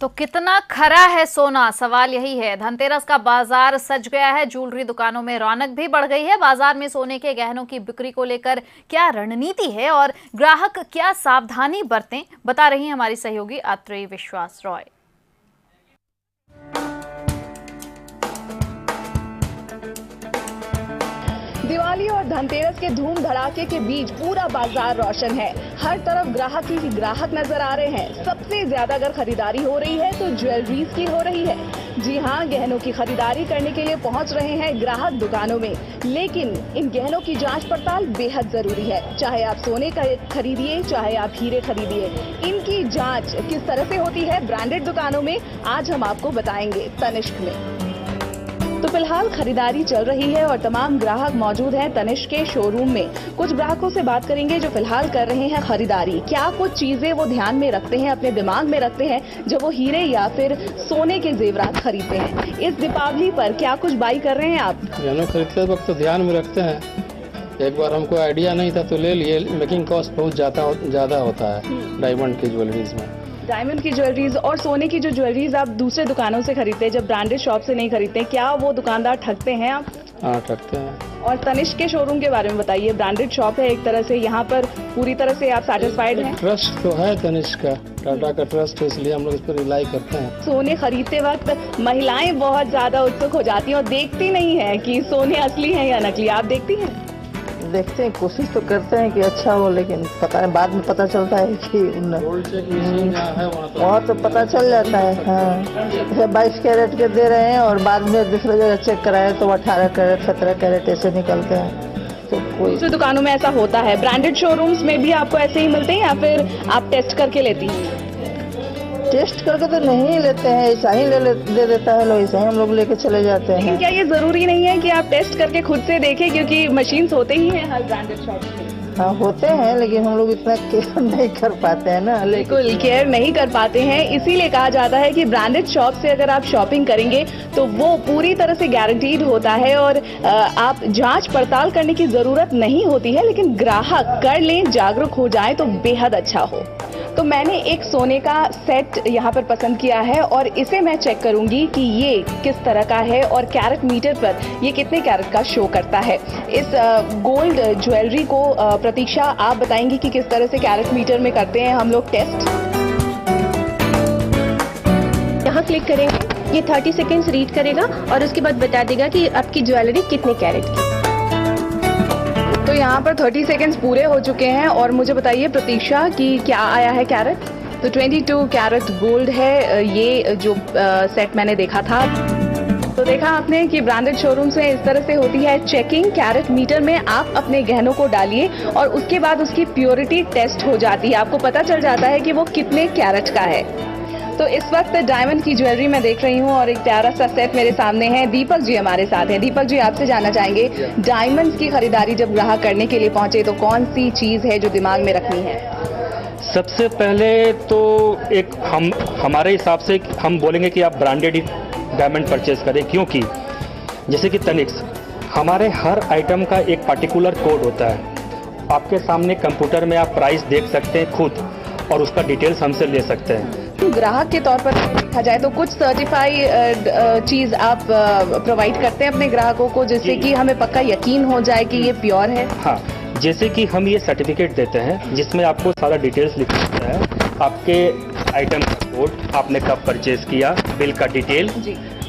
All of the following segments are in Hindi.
तो कितना खरा है सोना, सवाल यही है। धनतेरस का बाजार सज गया है, ज्वेलरी दुकानों में रौनक भी बढ़ गई है। बाजार में सोने के गहनों की बिक्री को लेकर क्या रणनीति है और ग्राहक क्या सावधानी बरतें, बता रही हैं हमारी सहयोगी आत्रेयी विश्वास रॉय। दिवाली और धनतेरस के धूम धड़ाके के बीच पूरा बाजार रोशन है। हर तरफ ग्राहक ही ग्राहक नजर आ रहे हैं। सबसे ज्यादा अगर खरीदारी हो रही है तो ज्वेलरीज की हो रही है। जी हाँ, गहनों की खरीदारी करने के लिए पहुंच रहे हैं ग्राहक दुकानों में। लेकिन इन गहनों की जांच पड़ताल बेहद जरूरी है। चाहे आप सोने का खरीदिए, चाहे आप हीरे खरीदिए, इनकी जांच किस तरह से होती है ब्रांडेड दुकानों में, आज हम आपको बताएंगे तनिष्क में। तो फिलहाल खरीदारी चल रही है और तमाम ग्राहक मौजूद हैं तनिष्क के शोरूम में। कुछ ग्राहकों से बात करेंगे जो फिलहाल कर रहे हैं खरीदारी। क्या कुछ चीजें वो ध्यान में रखते हैं, अपने दिमाग में रखते हैं जब वो हीरे या फिर सोने के जेवरात खरीदते हैं। इस दीपावली पर क्या कुछ बाई कर रहे हैं आप? गहनों खरीदते वक्त तो ध्यान में रखते हैं। एक बार हमको आइडिया नहीं था तो ले लिए। मेकिंग कॉस्ट बहुत ज़्यादा होता है डायमंड की ज्वेलरीज में। डायमंड की ज्वेलरीज और सोने की जो ज्वेलरीज आप दूसरे दुकानों से खरीदते हैं, जब ब्रांडेड शॉप से नहीं खरीदते, क्या वो दुकानदार ठगते हैं आप? हाँ, ठगते हैं। और तनिष्क के शोरूम के बारे में बताइए। ब्रांडेड शॉप है एक तरह से, यहाँ पर पूरी तरह से आप सेटिस्फाइड हैं? ट्रस्ट तो है तनिष्क का, टाटा का ट्रस्ट है, इसलिए हम लोग इस पर रिलाई करते हैं। सोने खरीदते वक्त महिलाएं बहुत ज्यादा उत्सुक हो जाती हैं और देखती नहीं है कि सोने असली है या नकली। आप देखती हैं? देखते हैं, कोशिश तो करते हैं कि अच्छा हो, लेकिन पता नहीं, बाद में पता चलता है कि वहाँ तो पता चल जाता है। हाँ, 22 कैरेट के दे रहे हैं और बाद में दूसरी जगह चेक कराए तो 18 कैरेट 17 कैरेट ऐसे निकलते हैं। तो कोई दूसरी दुकानों में ऐसा होता है। ब्रांडेड शोरूम्स में भी आपको ऐसे ही मिलते हैं या फिर आप टेस्ट करके लेती हैं? टेस्ट करके तो नहीं लेते हैं, ऐसा ही दे देता है लोग, ऐसा ही हम लोग लेके चले जाते हैं। लेकिन क्या ये जरूरी नहीं है कि आप टेस्ट करके खुद से देखें, क्योंकि मशीन्स होते ही हैं हर ब्रांडेड शॉप में? हाँ, होते हैं, लेकिन हम लोग इतना केयर नहीं कर पाते हैं ना। बिल्कुल केयर नहीं कर पाते हैं, इसीलिए कहा जाता है कि ब्रांडेड शॉप से अगर आप शॉपिंग करेंगे तो वो पूरी तरह से गारंटीड होता है और आप जांच पड़ताल करने की जरूरत नहीं होती है। लेकिन ग्राहक कर लें, जागरूक हो जाए तो बेहद अच्छा हो। तो मैंने एक सोने का सेट यहाँ पर पसंद किया है और इसे मैं चेक करूंगी कि ये किस तरह का है और कैरेट मीटर पर ये कितने कैरेट का शो करता है। इस गोल्ड ज्वेलरी को प्रतीक्षा आप बताएंगी कि किस तरह से कैरेट मीटर में करते हैं हम लोग टेस्ट। यहाँ क्लिक करेंगे, ये 30 सेकेंड्स रीड करेगा और उसके बाद बता देगा कि आपकी ज्वेलरी कितने कैरेट की। तो यहाँ पर 30 सेकेंड्स पूरे हो चुके हैं और मुझे बताइए प्रतीक्षा कि क्या आया है कैरेट। तो 22 कैरेट गोल्ड है ये जो सेट मैंने देखा था। तो देखा आपने कि ब्रांडेड शोरूम से इस तरह से होती है चेकिंग। कैरेट मीटर में आप अपने गहनों को डालिए और उसके बाद उसकी प्योरिटी टेस्ट हो जाती है। आपको पता चल जाता है कि वो कितने कैरेट का है। तो इस वक्त डायमंड की ज्वेलरी मैं देख रही हूँ और एक प्यारा सा सेट मेरे सामने है। दीपक जी हमारे साथ हैं। दीपक जी, आपसे जानना चाहेंगे, डायमंड्स की खरीदारी जब ग्राहक करने के लिए पहुंचे तो कौन सी चीज है जो दिमाग में रखनी है? सबसे पहले तो एक हमारे हिसाब से हम बोलेंगे कि आप ब्रांडेड ही डायमंड परचेज करें, क्योंकि जैसे कि तनिष्क, हमारे हर आइटम का एक पर्टिकुलर कोड होता है। आपके सामने कंप्यूटर में आप प्राइस देख सकते हैं खुद और उसका डिटेल्स हमसे ले सकते हैं। ग्राहक के तौर पर देखा जाए तो कुछ सर्टिफाइड चीज आप प्रोवाइड करते हैं अपने ग्राहकों को, जिससे कि हमें पक्का यकीन हो जाए कि ये प्योर है? हाँ, जैसे कि हम ये सर्टिफिकेट देते हैं जिसमें आपको सारा डिटेल्स लिखा होता है, आपके आइटम का कोड, आपने कब परचेज किया, बिल का डिटेल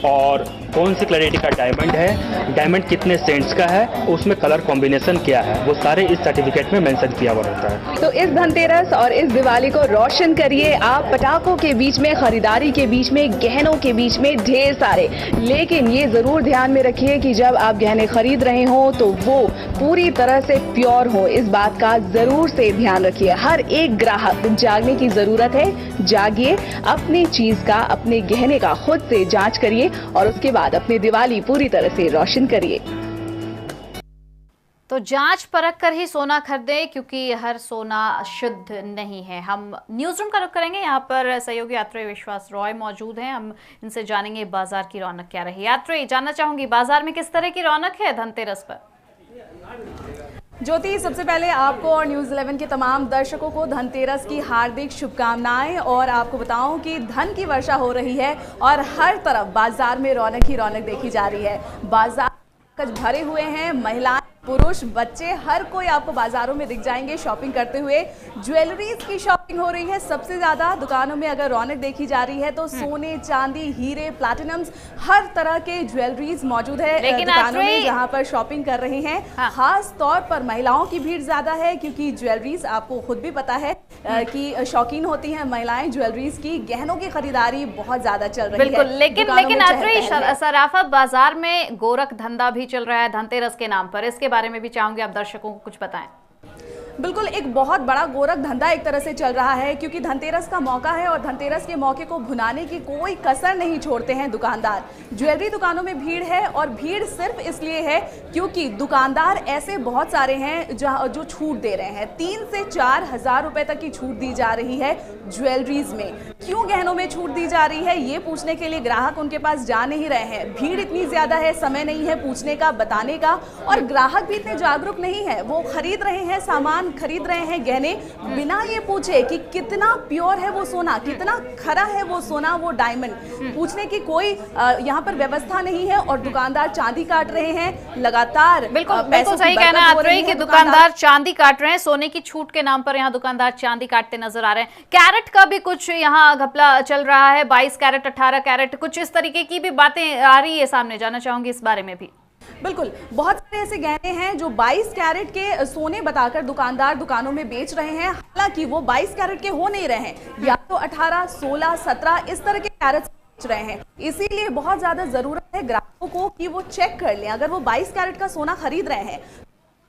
और कौन सी क्लैरिटी का डायमंड है, डायमंड कितने सेंट्स का है, उसमें कलर कॉम्बिनेशन क्या है, वो सारे इस सर्टिफिकेट में मेंशन किया हुआ रहता है। तो इस धनतेरस और इस दिवाली को रोशन करिए आप पटाखों के बीच में, खरीदारी के बीच में, गहनों के बीच में, ढेर सारे। लेकिन ये जरूर ध्यान में रखिए कि जब आप गहने खरीद रहे हो तो वो पूरी तरह से प्योर हो। इस बात का जरूर से ध्यान रखिए। हर एक ग्राहक जागने की जरूरत है। जागिए, अपनी चीज का, अपने गहने का खुद से जांच करिए और उसके बाद अपनी दिवाली पूरी तरह से रोशन करिए। तो जांच परख कर ही सोना खरीदें, क्योंकि हर सोना शुद्ध नहीं है। हम न्यूज रूम का रुख करेंगे। यहाँ पर सहयोगी आत्रेयी विश्वास रॉय मौजूद हैं। हम इनसे जानेंगे बाजार की रौनक क्या रही। आत्रेयी, जानना चाहूंगी बाजार में किस तरह की रौनक है धनतेरस पर? ज्योति, सबसे पहले आपको और न्यूज़ 11 के तमाम दर्शकों को धनतेरस की हार्दिक शुभकामनाएं। और आपको बताऊं कि धन की वर्षा हो रही है और हर तरफ बाजार में रौनक ही रौनक देखी जा रही है। बाजार भरे हुए हैं, महिलाएं, पुरुष, बच्चे, हर कोई आपको बाजारों में दिख जाएंगे शॉपिंग करते हुए। ज्वेलरीज की शॉपिंग हो रही है सबसे ज्यादा। दुकानों में अगर रौनक देखी जा रही है तो सोने, चांदी, हीरे, प्लैटिनम्स, हर तरह के ज्वेलरीज मौजूद है दुकानों में जहां पर शॉपिंग कर रहे हैं। खास तौर पर महिलाओं की भीड़ ज्यादा है क्योंकि ज्वेलरीज, आपको खुद भी पता है कि शौकीन होती हैं महिलाएं ज्वेलरीज की। गहनों की खरीदारी बहुत ज्यादा चल रही है। बिल्कुल, लेकिन आत्रेय, सराफा बाजार में गोरख धंधा भी चल रहा है धनतेरस के नाम पर, इसके बारे में भी चाहूंगी आप दर्शकों को कुछ बताएं। बिल्कुल, एक बहुत बड़ा गोरख धंधा एक तरह से चल रहा है क्योंकि धनतेरस का मौका है और धनतेरस के मौके को भुनाने की कोई कसर नहीं छोड़ते हैं दुकानदार। ज्वेलरी दुकानों में भीड़ है और भीड़ सिर्फ इसलिए है क्योंकि दुकानदार ऐसे बहुत सारे हैं जो छूट दे रहे हैं। 3 से 4 हज़ार रुपए तक की छूट दी जा रही है ज्वेलरीज में। क्यों गहनों में छूट दी जा रही है ये पूछने के लिए ग्राहक उनके पास जा नहीं रहे हैं। भीड़ इतनी ज्यादा है, समय नहीं है पूछने का, बताने का, और ग्राहक भी इतने जागरूक नहीं है। वो खरीद रहे हैं सामान, खरीद रहे हैं गहने बिना ये पूछे कि कितना प्योर है वो सोना, कितना खरा है वो सोना, वो डायमंड। पूछने की कोई यहाँ पर व्यवस्था नहीं है और दुकानदार चांदी काट रहे हैं लगातार। बिल्कुल सही कहना है कि दुकानदार चांदी काट रहे हैं। सोने की छूट के नाम पर यहाँ दुकानदार चांदी काटते नजर आ रहे हैं। कैरेट का भी कुछ यहाँ घपला चल रहा है, 22 कैरेट, 18 कैरेट, कुछ इस तरीके की भी बातें आ रही है सामने। जाना चाहूंगी इस बारे में भी। बिल्कुल, बहुत सारे ऐसे गहने हैं जो 22 कैरेट के सोने बताकर दुकानदार दुकानों में बेच रहे हैं, हालांकि वो 22 कैरेट के हो नहीं रहे हैं, या तो 18, 16, 17 इस तरह के कैरेट बेच रहे हैं। इसीलिए बहुत ज्यादा जरूरत है ग्राहकों को कि वो चेक कर लें। अगर वो 22 कैरेट का सोना खरीद रहे हैं,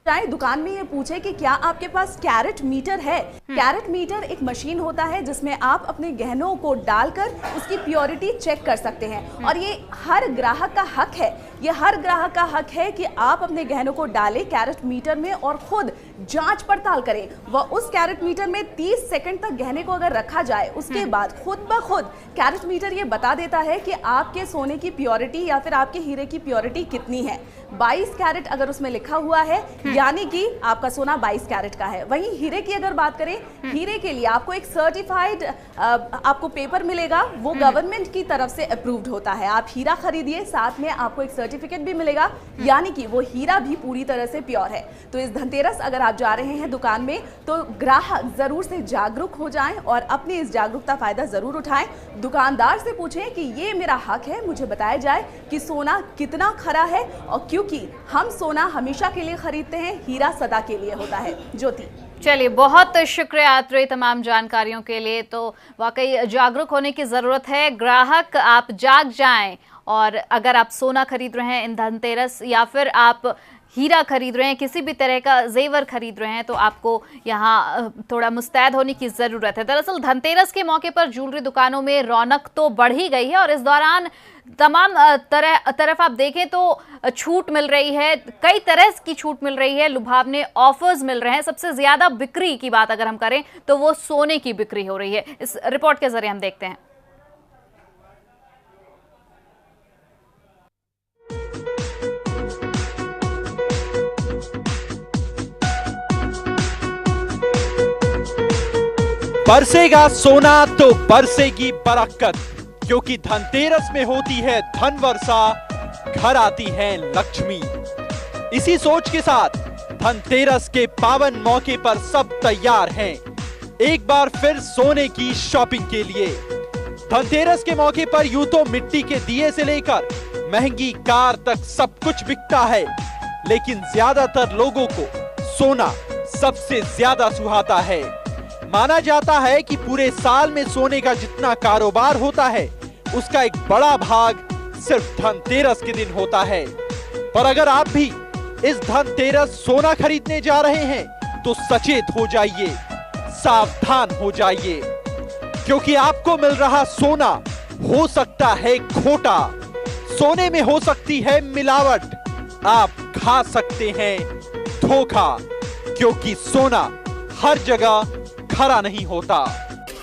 चाहे दुकान में ये पूछे कि क्या आपके पास कैरेट मीटर है। कैरेट मीटर एक मशीन होता है जिसमें आप अपने गहनों को डालकर उसकी प्योरिटी चेक कर सकते हैं और ये हर ग्राहक का हक है। ये हर ग्राहक का हक है कि आप अपने गहनों को डालें कैरेट मीटर में और खुद जांच पड़ताल करें। वह उस कैरेट मीटर में 30 सेकंड तक गहने को अगर रखा जाए, उसके बाद खुद ब खुद कैरेट मीटर ये बता देता है कि आपके सोने की प्योरिटी या फिर आपके हीरे की प्योरिटी कितनी है। 22 कैरेट अगर उसमें लिखा हुआ है यानी कि आपका सोना 22 कैरेट का है। वहीं हीरे की अगर बात करें, हीरे के लिए आपको एक सर्टिफाइड आपको पेपर मिलेगा, वो गवर्नमेंट की तरफ से अप्रूव्ड होता है। आप हीरा खरीदिए, साथ में आपको एक सर्टिफिकेट भी मिलेगा, यानी कि वो हीरा भी पूरी तरह से प्योर है। तो इस धनतेरस अगर आप जा रहे हैं दुकान में तो ग्राहक जरूर से जागरूक हो जाएं और अपनी इस जागरूकता फायदा जरूर उठाएं। दुकानदार से पूछें कि ये मेरा हक है, मुझे बताया जाए कि सोना कितना खरा है, और क्योंकि हम सोना हमेशा के लिए खरीदते हैं, हीरा सदा के लिए होता है। ज्योति, चलिए, बहुत शुक्रिया आत्रेय तमाम जानकारियों के लिए। तो वाकई जागरूक होने की ज़रूरत है। ग्राहक आप जाग जाएं, और अगर आप सोना खरीद रहे हैं इन धनतेरस या फिर आप हीरा खरीद रहे हैं, किसी भी तरह का जेवर खरीद रहे हैं, तो आपको यहाँ थोड़ा मुस्तैद होने की ज़रूरत है। दरअसल धनतेरस के मौके पर ज्वेलरी दुकानों में रौनक तो बढ़ ही गई है और इस दौरान तमाम तरफ आप देखें तो छूट मिल रही है, कई तरह की छूट मिल रही है, लुभावने ऑफर्स मिल रहे हैं। सबसे ज़्यादा बिक्री की बात अगर हम करें तो वो सोने की बिक्री हो रही है। इस रिपोर्ट के जरिए हम देखते हैं। बरसेगा सोना तो बरसेगी बरकत, क्योंकि धनतेरस में होती है धन वर्षा, घर आती है लक्ष्मी। इसी सोच के साथ धनतेरस के पावन मौके पर सब तैयार हैं एक बार फिर सोने की शॉपिंग के लिए। धनतेरस के मौके पर यूं तो मिट्टी के दिए से लेकर महंगी कार तक सब कुछ बिकता है, लेकिन ज्यादातर लोगों को सोना सबसे ज्यादा सुहाता है। माना जाता है कि पूरे साल में सोने का जितना कारोबार होता है उसका एक बड़ा भाग सिर्फ धनतेरस के दिन होता है। पर अगर आप भी इस धनतेरस सोना खरीदने जा रहे हैं तो सचेत हो जाइए, सावधान हो जाइए, क्योंकि आपको मिल रहा सोना हो सकता है खोटा, सोने में हो सकती है मिलावट, आप खा सकते हैं धोखा, क्योंकि सोना हर जगह खरा नहीं होता।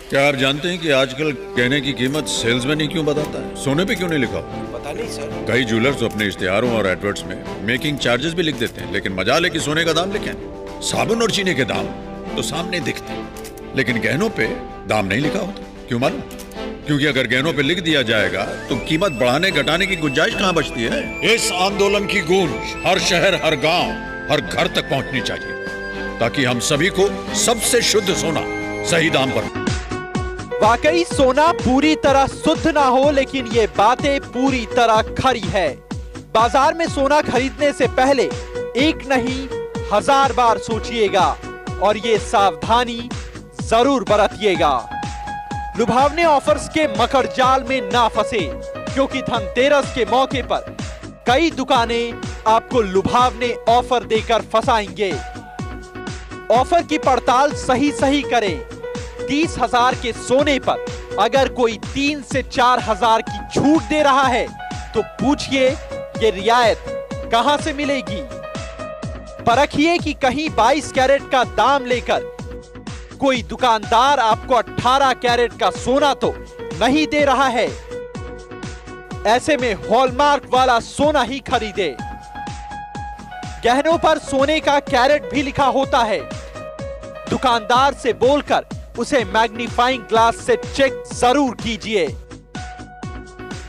क्या आप जानते हैं कि आजकल गहने की कीमत सेल्समैन ही क्यों बताता है, सोने पे क्यों नहीं लिखा? पता नहीं सर। कई ज्वेलर्स अपने इश्तिहारों और एडवर्ट्स में मेकिंग चार्जेस भी लिख देते हैं, लेकिन मजाल है कि सोने का दाम लिखें। साबुन और चीनी के दाम तो सामने दिखते, लेकिन गहनों पे दाम नहीं लिखा होता। क्यों मालूम? क्योंकि अगर गहनों पे लिख दिया जाएगा तो कीमत बढ़ाने घटाने की गुंजाइश कहां बचती है। इस आंदोलन की गूंज हर शहर, हर गांव, हर घर तक पहुंचनी चाहिए, ताकि हम सभी को सबसे शुद्ध सोना सही दाम पर। वाकई सोना पूरी तरह शुद्ध ना हो, लेकिन ये बातें पूरी तरह खरी है। बाजार में सोना खरीदने से पहले एक नहीं 1000 बार सोचिएगा और ये सावधानी जरूर बरतिएगा। लुभावने ऑफर्स के मकड़ जाल में ना फंसे, क्योंकि धनतेरस के मौके पर कई दुकानें आपको लुभावने ऑफर देकर फंसाएंगे। ऑफर की पड़ताल सही करें। 30,000 के सोने पर अगर कोई 3 से 4,000 की छूट दे रहा है तो पूछिए ये रियायत कहां से मिलेगी। परखिए कि कहीं 22 कैरेट का दाम लेकर कोई दुकानदार आपको 18 कैरेट का सोना तो नहीं दे रहा है। ऐसे में हॉलमार्क वाला सोना ही खरीदे। गहनों पर सोने का कैरेट भी लिखा होता है। दुकानदार से बोलकर उसे मैग्नीफाइंग ग्लास से चेक जरूर कीजिए,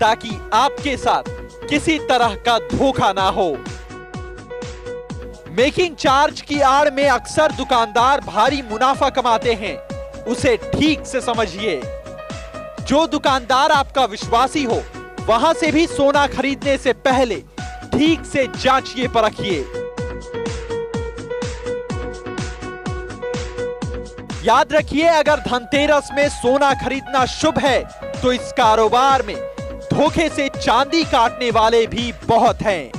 ताकि आपके साथ किसी तरह का धोखा ना हो। मेकिंग चार्ज की आड़ में अक्सर दुकानदार भारी मुनाफा कमाते हैं, उसे ठीक से समझिए। जो दुकानदार आपका विश्वासी हो, वहां से भी सोना खरीदने से पहले ठीक से जांचिए परखिए। याद रखिए, अगर धनतेरस में सोना खरीदना शुभ है तो इस कारोबार में धोखे से चांदी काटने वाले भी बहुत हैं।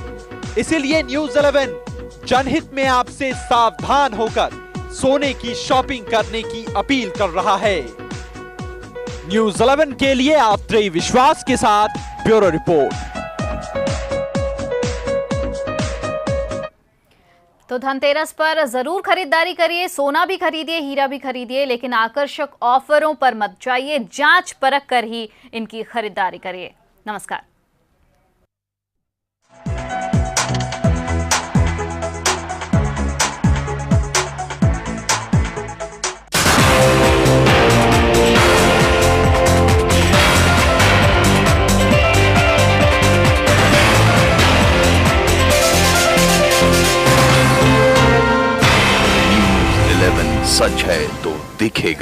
इसीलिए न्यूज़ 11 जनहित में आपसे सावधान होकर सोने की शॉपिंग करने की अपील कर रहा है। न्यूज़ 11 के लिए आत्रेय विश्वास के साथ ब्यूरो रिपोर्ट। तो धनतेरस पर जरूर खरीदारी करिए, सोना भी खरीदिए, हीरा भी खरीदिए, लेकिन आकर्षक ऑफरों पर मत जाइए। जांच परख कर ही इनकी खरीदारी करिए। नमस्कार। सच है तो दिखेगा।